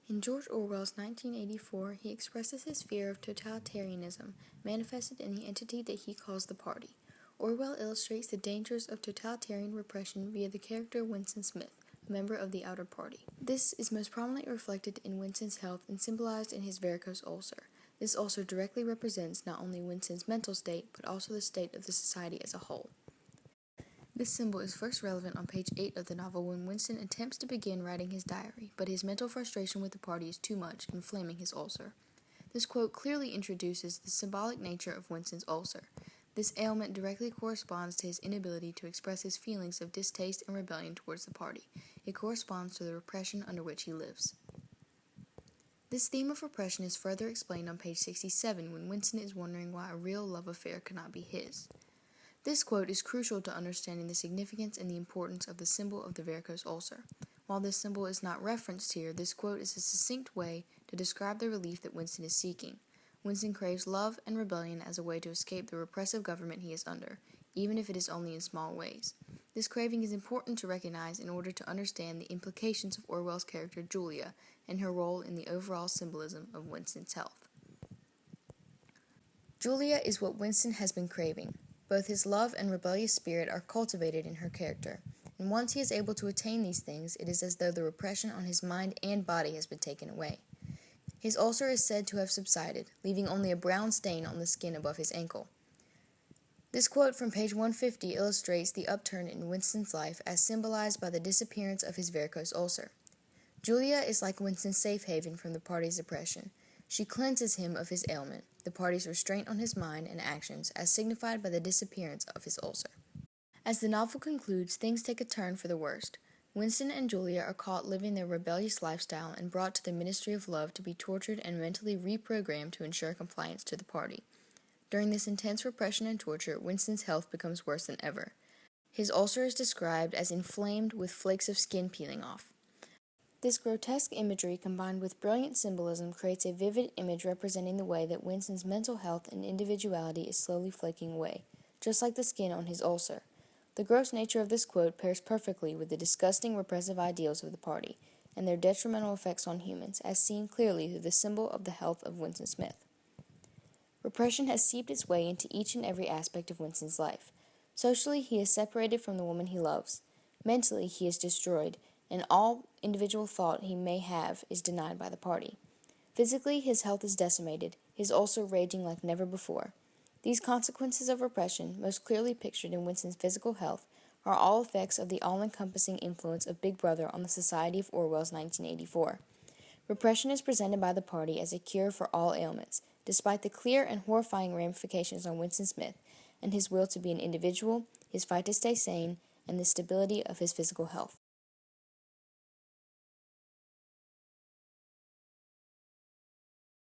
In George Orwell's 1984, he expresses his fear of totalitarianism, manifested in the entity that he calls the Party. Orwell illustrates the dangers of totalitarian repression via the character Winston Smith, a member of the Outer Party. This is most prominently reflected in Winston's health and symbolized in his varicose ulcer. This ulcer directly represents not only Winston's mental state, but also the state of the society as a whole. This symbol is first relevant on page 8 of the novel when Winston attempts to begin writing his diary, but his mental frustration with the party is too much, inflaming his ulcer. This quote clearly introduces the symbolic nature of Winston's ulcer. This ailment directly corresponds to his inability to express his feelings of distaste and rebellion towards the party. It corresponds to the repression under which he lives. This theme of repression is further explained on page 67 when Winston is wondering why a real love affair cannot be his. This quote is crucial to understanding the significance and the importance of the symbol of the varicose ulcer. While this symbol is not referenced here, this quote is a succinct way to describe the relief that Winston is seeking. Winston craves love and rebellion as a way to escape the repressive government he is under, even if it is only in small ways. This craving is important to recognize in order to understand the implications of Orwell's character Julia and her role in the overall symbolism of Winston's health. Julia is what Winston has been craving. Both his love and rebellious spirit are cultivated in her character, and once he is able to attain these things, it is as though the repression on his mind and body has been taken away. His ulcer is said to have subsided, leaving only a brown stain on the skin above his ankle. This quote from page 150 illustrates the upturn in Winston's life as symbolized by the disappearance of his varicose ulcer. Julia is like Winston's safe haven from the party's oppression. She cleanses him of his ailment, the party's restraint on his mind and actions, as signified by the disappearance of his ulcer. As the novel concludes, things take a turn for the worst. Winston and Julia are caught living their rebellious lifestyle and brought to the Ministry of Love to be tortured and mentally reprogrammed to ensure compliance to the party. During this intense repression and torture, Winston's health becomes worse than ever. His ulcer is described as inflamed with flakes of skin peeling off. This grotesque imagery, combined with brilliant symbolism, creates a vivid image representing the way that Winston's mental health and individuality is slowly flaking away, just like the skin on his ulcer. The gross nature of this quote pairs perfectly with the disgusting repressive ideals of the party, and their detrimental effects on humans, as seen clearly through the symbol of the health of Winston Smith. Repression has seeped its way into each and every aspect of Winston's life. Socially, he is separated from the woman he loves. Mentally, he is destroyed, and all individual thought he may have is denied by the party. Physically, his health is decimated, his ulcer raging like never before. These consequences of repression, most clearly pictured in Winston's physical health, are all effects of the all-encompassing influence of Big Brother on the society of Orwell's 1984. Repression is presented by the party as a cure for all ailments, despite the clear and horrifying ramifications on Winston Smith and his will to be an individual, his fight to stay sane, and the stability of his physical health.